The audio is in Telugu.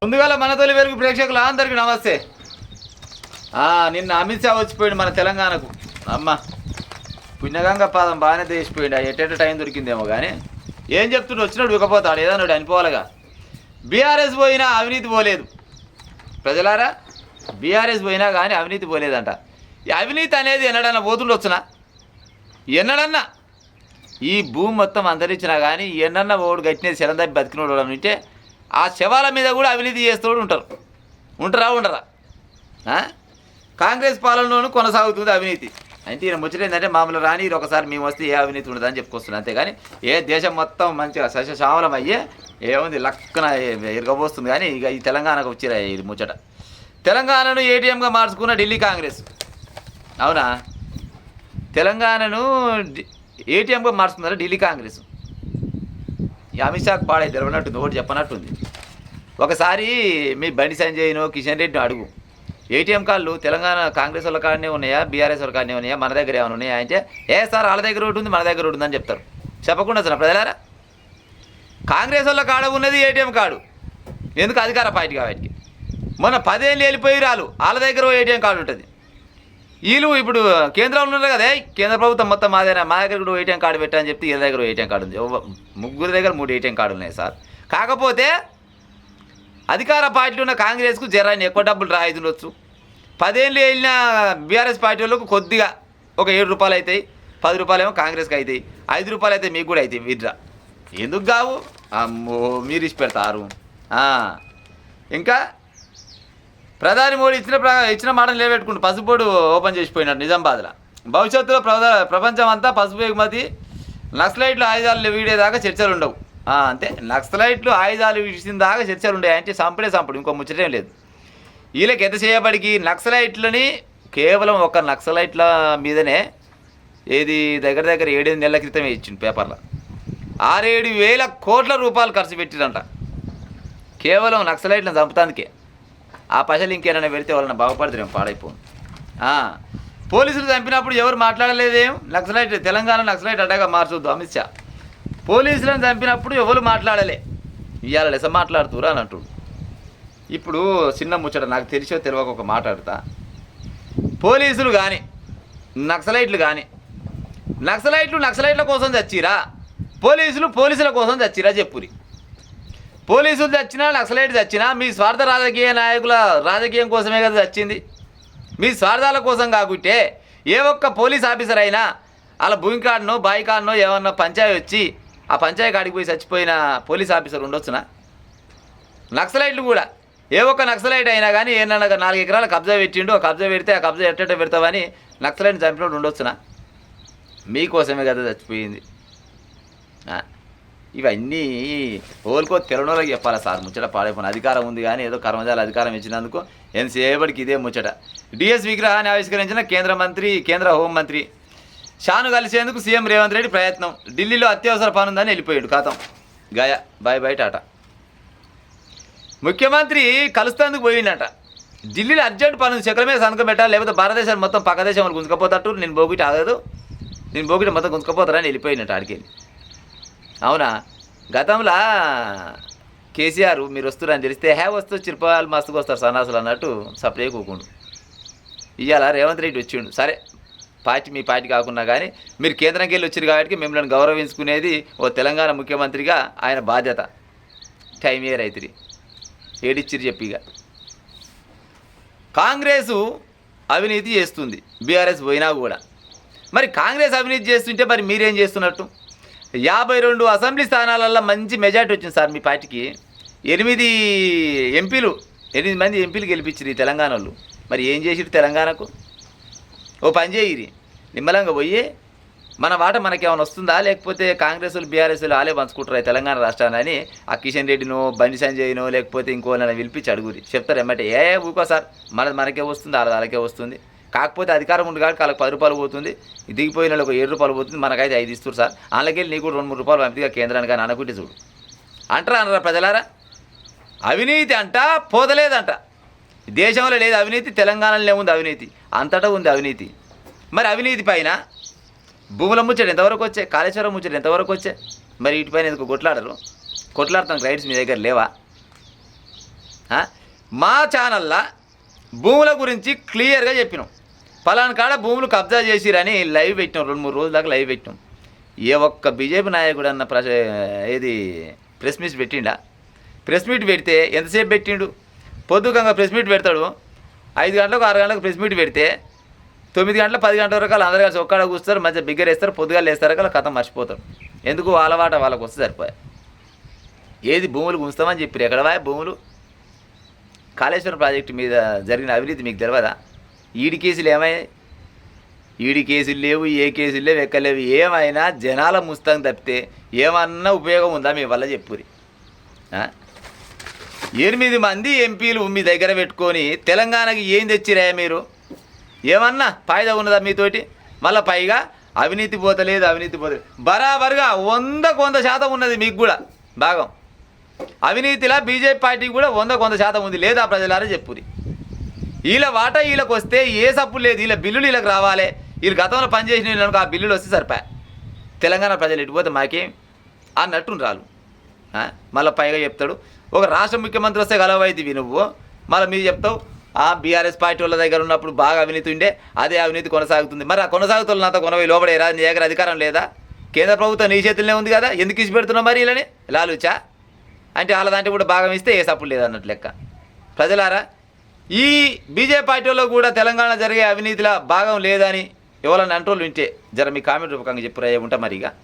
ముందుగా మన తొలి వెలుగు ప్రేక్షకులు అందరికీ నమస్తే. నిన్న అమిత్ షా వచ్చిపోయాడు మన తెలంగాణకు. అమ్మ పుణ్యగంగా పాదం బాగానే తీసిపోయాడు. ఎట్ట టైం దొరికిందేమో కానీ ఏం చెప్తుండే వచ్చినాడు వికపోతాడు ఏదన్నాడు అనిపోవాలిగా. బీఆర్ఎస్ పోయినా అవినీతి పోలేదు ప్రజలారా. బీఆర్ఎస్ పోయినా కానీ అవినీతి పోలేదంట. ఈ అవినీతి అనేది ఎన్నడన్నా పోతుండొచ్చునా? ఎన్నడన్నా ఈ భూమి మొత్తం అంతరించినా కానీ ఎన్నన్నా ఓడు గట్టినది శరందాపి బతికినోడు ఉంటే ఆ శవాల మీద కూడా అవినీతి చేస్తూ ఉంటారా ఉండరా? కాంగ్రెస్ పాలనలోనూ కొనసాగుతుంది అవినీతి. అంటే ఈయన ముచ్చటేందంటే మామూలు రాని ఒకసారి మేము వస్తే ఏ అవినీతి ఉండదని చెప్పుకొస్తున్నాం. అంతేగాని ఏ దేశం మొత్తం మంచిగా సస్యశ్యామలం అయ్యే ఏముంది లక్కన ఇరగబోస్తుంది. కానీ ఇక ఈ తెలంగాణకు వచ్చిరా ఇది ముచ్చట. తెలంగాణను ఏటీఎంగా మార్చుకున్న ఢిల్లీ కాంగ్రెస్. అవునా? తెలంగాణను ఏటీఎంగా మార్చుకున్నారా ఢిల్లీ కాంగ్రెస్? ఈ అమిత్ షాకు పాడే తెలవనట్టుంది, ఒకటి చెప్పనట్టుంది. ఒకసారి మీ బండి సంజయ్ను కిషన్ రెడ్డిని అడుగు, ఏటీఎం కార్డులు తెలంగాణ కాంగ్రెస్ వాళ్ళ కాడనే ఉన్నాయా బీఆర్ఎస్ వాళ్ళ కాడనే ఉన్నాయా మన దగ్గర ఏమైనా ఉన్నాయా అంటే సార్ వాళ్ళ దగ్గర ఒకటి ఉంది మన దగ్గర ఒకటి ఉందని చెప్తారు. చెప్పకుండా సార్ ప్రజలారా, కాంగ్రెస్ వాళ్ళ కాడ ఉన్నది ఏటీఎం కార్డు. ఎందుకు? అధికార పార్టీ కాబట్టి. మొన్న 10 ఏళ్ళు వెళ్ళిపోయి వాళ్ళ దగ్గర ఏటీఎం కార్డు ఉంటుంది. వీళ్ళు ఇప్పుడు కేంద్రంలో ఉన్నారు కదా, కేంద్ర ప్రభుత్వం మొత్తం మాదేనా, మా దగ్గర కూడా ఏటీఎం కార్డు పెట్టని చెప్తే వీళ్ళ దగ్గర ఏటీఎం కార్డు ఉంది. ముగ్గురు దగ్గర 3 ఏటీఎం కార్డు ఉన్నాయి సార్. కాకపోతే అధికార పార్టీలో ఉన్న కాంగ్రెస్కు జరాన్ని ఎక్కువ డబ్బులు రాయితుండొచ్చు. 10 ఏళ్ళు వెళ్ళిన బీఆర్ఎస్ పార్టీ వాళ్ళకు కొద్దిగా ఒక 7 రూపాయలు అవుతాయి, 10 రూపాయలు ఏమో కాంగ్రెస్కి అవుతాయి, 5 రూపాయలు అయితే మీకు కూడా అవుతాయి విత్డ్రా. ఎందుకు కావు? అమ్మో మీరు ఇచ్చి పెడతారు. ఇంకా ప్రధాని మోడీ ఇచ్చిన మాటను నిలబెట్టుకుంటూ పసుపోడు ఓపెన్ చేసిపోయినాడు నిజామాబాద్లో. భవిష్యత్తులో ప్రపంచం అంతా పసుపు ఎగుమతి, నక్సలైట్లు ఆయుధాలు వీడేదాకా చర్చలు ఉండవు. అంతే, నక్సలైట్లు ఆయుధాలు విడిచిన దాకా చర్చలు ఉండేవి. అంటే సంపుడు ఇంకో ముచ్చటేం లేదు. వీళ్ళకి ఎంత చేయబడికి నక్సలైట్లని కేవలం ఒక నక్సలైట్ల మీదనే ఏది దగ్గర 7 నెలల క్రితమే ఇచ్చింది పేపర్లో 6-7 వేల కోట్ల రూపాయలు ఖర్చు పెట్టిరంట కేవలం నక్సలైట్లను చంపుతానికే. ఆ పైసలు ఇంకేమైనా పెడితే వాళ్ళని బాగుపడతారేమో, పాడైపోను. పోలీసులు చంపినప్పుడు ఎవరు మాట్లాడలేదేం? నక్సలైట్ తెలంగాణ నక్సలైట్ అడ్డగా మార్చొద్దు అమిత్ షా. పోలీసులను చంపినప్పుడు ఎవరు మాట్లాడలే, ఇవాళ లెస మాట్లాడుతురా అని అంటుడు. ఇప్పుడు చిన్న ముచ్చట నాకు తెలిసో తెలియక ఒక మాట్లాడతా. పోలీసులు కానీ నక్సలైట్లు కానీ నక్సలైట్ల కోసం చచ్చిరా, పోలీసుల కోసం చచ్చిరా చెప్పురి. పోలీసులు చచ్చినా నక్సలైట్ చచ్చినా మీ స్వార్థ రాజకీయ నాయకుల రాజకీయం కోసమే కదా చచ్చింది. మీ స్వార్థాల కోసం కాకుంటే ఏ ఒక్క పోలీస్ ఆఫీసర్ అయినా అలా భూమి కార్డునో బాయి కార్డునో ఏమన్నా పంచాయతీ వచ్చి ఆ పంచాయతీ కాడికి పోయి చచ్చిపోయిన పోలీస్ ఆఫీసర్ ఉండొచ్చునా? నక్సలైట్లు కూడా ఏ ఒక్క నక్సలైట్ అయినా కానీ ఏమన్నా 4 ఎకరాల కబ్జా పెట్టిండు, కబ్జా పెడితే ఆ కబ్జా ఎట్ట పెడతావని నక్సలైట్ని చంపినట్టు ఉండొచ్చునా? మీకోసమే కదా చచ్చిపోయింది. ఇవన్నీ ఓల్కో తెలనోళ్ళకి చెప్పాలా సార్? ముచ్చట పాడైపోయిన అధికారం ఉంది కానీ ఏదో కర్మజాల అధికారం ఇచ్చినందుకు ఎంతసేపటికి ఇదే ముచ్చట. డిఎస్ విగ్రహాన్ని ఆవిష్కరించిన కేంద్ర హోంమంత్రి షాను కలిసేందుకు సీఎం రేవంత్ రెడ్డి ప్రయత్నం. ఢిల్లీలో అత్యవసర పనుందని వెళ్ళిపోయాడు. ఖాతం గయా బాయ్ టాటా. ముఖ్యమంత్రి కలుస్తేందుకు పోయిండట. ఢిల్లీలో అర్జెంట్ పనుంది, చెక్కల మీద సంతకం పెట్టాలి, లేకపోతే భారతదేశం మొత్తం పక్క దేశం వాళ్ళు గుంజుకపోతారు, నేను బోగిటి ఆగదు, నేను బోగిటి మొత్తం గుంజుకపోతారని వెళ్ళిపోయినట్టు ఆడికెళ్ళి. అవునా? గతంలో కేసీఆర్ మీరు వస్తున్నారని తెలిస్తే వస్తూ చిరుపాలు మస్తుకు వస్తారు సన్నాసులు అన్నట్టు సప్లై కూకుండు. ఇవాళ రేవంత్ రెడ్డి వచ్చిండు. సరే మీ పార్టీ కాకున్నా కానీ మీరు కేంద్రంకి వెళ్ళి వచ్చారు కాబట్టి మిమ్మల్ని గౌరవించుకునేది ఓ తెలంగాణ ముఖ్యమంత్రిగా ఆయన బాధ్యత. టైం ఏ రైతురి ఏడిచ్చిరు చెప్పిగా. కాంగ్రెసు అవినీతి చేస్తుంది బీఆర్ఎస్ పోయినా కూడా. మరి కాంగ్రెస్ అవినీతి చేస్తుంటే మరి మీరేం చేస్తున్నట్టు? 52 అసెంబ్లీ స్థానాలల్లో మంచి మెజార్టీ వచ్చింది సార్ మీ పార్టీకి. 8 మంది ఎంపీలు గెలిపించారు ఈ తెలంగాణ వాళ్ళు. మరి ఏం చేసిరు తెలంగాణకు? ఓ పని చేయిరి, నిమ్మలంగా పోయి మన వాట మనకేమైనా వస్తుందా, లేకపోతే కాంగ్రెస్ వాళ్ళు బీఆర్ఎస్ వాళ్ళు ఆలే పంచుకుంటారు తెలంగాణ రాష్ట్రాన్ని అని ఆ కిషన్ రెడ్డినో బండి సంజయ్నో లేకపోతే ఇంకోనైనా పిలిపించి అడుగురి. చెప్తారు ఎమ్మటే ఊకో సార్ మనకే వస్తుంది, వాళ్ళకే వస్తుంది. కాకపోతే అధికారం ఉంది కాబట్టి వాళ్ళకి 10 రూపాయలు పోతుంది, దిగిపోయిన వాళ్ళకి 7 రూపాయలు పోతుంది, మనకైతే 5 ఇస్తారు సార్. వాళ్ళకెళ్ళి నీకు 2-3 రూపాయలు పంపిగా కేంద్రానికి కానీ అనుకుంటే చూడు అనరా ప్రజలారా. అవినీతి అంట పోదలేదంట. దేశంలో లేదు అవినీతి, తెలంగాణలో ఉంది అవినీతి, అంతటా ఉంది అవినీతి. మరి అవినీతి పైన భూముల ముచ్చట ఎంతవరకు వచ్చాయి, కాళేశ్వరం ముచ్చట ఎంతవరకు వచ్చాయి? మరి వీటిపైన ఎందుకు కొట్లాడరు? కొట్లాడతానికి రైట్స్ మీ దగ్గర లేవా? ఆ? మా ఛానల్లో భూముల గురించి క్లియర్గా చెప్పినాం. పలానా కాడ భూములు కబ్జా చేసిరని లైవ్ పెట్టినాం, 2-3 రోజుల దాకా లైవ్ పెట్టినాం. ఏ ఒక్క బీజేపీ నాయకుడు అన్న ఏది ప్రెస్ మీట్ పెట్టిండా? ప్రెస్ మీట్ పెడితే ఎంతసేపు పెట్టిండు? పొద్దుగంగా ప్రెస్ మీట్ పెడతాడు, 5 గంటలకు 6 గంటలకు ప్రెస్ మీట్ పెడితే 9 గంటల 10 గంటల వరకు అందరు కలిసి ఒక్కడ కూర్చుతారు, మధ్య బిగ్గర వేస్తారు, పొద్దుగాలు వేస్తారు కదా, కథ మర్చిపోతారు. ఎందుకు? వాళ్ళ వాట వాళ్ళకు వస్తే సరిపోయా. ఏది భూములు గుంచుతామని చెప్పారు, ఎక్కడవా భూములు? కాళేశ్వరం ప్రాజెక్టు మీద జరిగిన అవినీతి మీకు తెలియదా? ఈడి కేసులు ఏమయ్యాయి? ఈడి కేసులు లేవు, ఏ కేసులు లేవు, ఎక్కలేవు. ఏమైనా జనాల ముస్తాం తప్పితే ఏమన్నా ఉపయోగం ఉందా మీ వల్ల? చెప్పురి. 8 మంది ఎంపీలు మీ దగ్గర పెట్టుకొని తెలంగాణకి ఏం తెచ్చిరా మీరు? ఏమన్నా ఫాయిదా ఉన్నదా మీతోటి? మళ్ళీ పైగా అవినీతి పోతలేదు, అవినీతి పోతలేదు. బరాబరుగా 100% ఉన్నది మీకు కూడా భాగం. అవినీతిలా బీజేపీ పార్టీకి కూడా 100% ఉంది. లేదా ప్రజలారా చెప్పురి. వీళ్ళ వాటా వీళ్ళకి వస్తే ఏ సప్పు లేదు, వీళ్ళ బిల్లులు వీళ్ళకి రావాలి. వీళ్ళు గతంలో పనిచేసిన వీళ్ళకి ఆ బిల్లులు వస్తే సరిపోయా. తెలంగాణ ప్రజలు ఎటుపోతే మాకేం అన్నట్టు రాలు. మళ్ళీ పైగా చెప్తాడు, ఒక రాష్ట్ర ముఖ్యమంత్రి వస్తే గలవైతివి నువ్వు, మళ్ళీ మీరు చెప్తావు బీఆర్ఎస్ పార్టీ వాళ్ళ దగ్గర ఉన్నప్పుడు బాగా అవినీతి ఉండే, అదే అవినీతి కొనసాగుతుంది. మరి ఆ కొనసాగుతున్నంత కొనవై లోపడేరా? నీ దగ్గర అధికారం లేదా? కేంద్ర ప్రభుత్వం నీ చేతుల్లోనే ఉంది కదా, ఎందుకు ఇచ్చి పెడుతున్నావు మరి వీళ్ళని? లాలుచా అంటే వాళ్ళ దాంట్లో కూడా భాగం ఇస్తే ఏ సప్పుడు లేదన్నట్టు లెక్క. ప్రజలారా, ఈ బీజేపీ పార్టీలో కూడా తెలంగాణ జరిగే అవినీతిలో భాగం లేదని ఎవరన్నా అంటోళ్ళు వింటే జర మీ కామెంట్ రూపకంగా చెప్పురా ఉంటా మరిగా.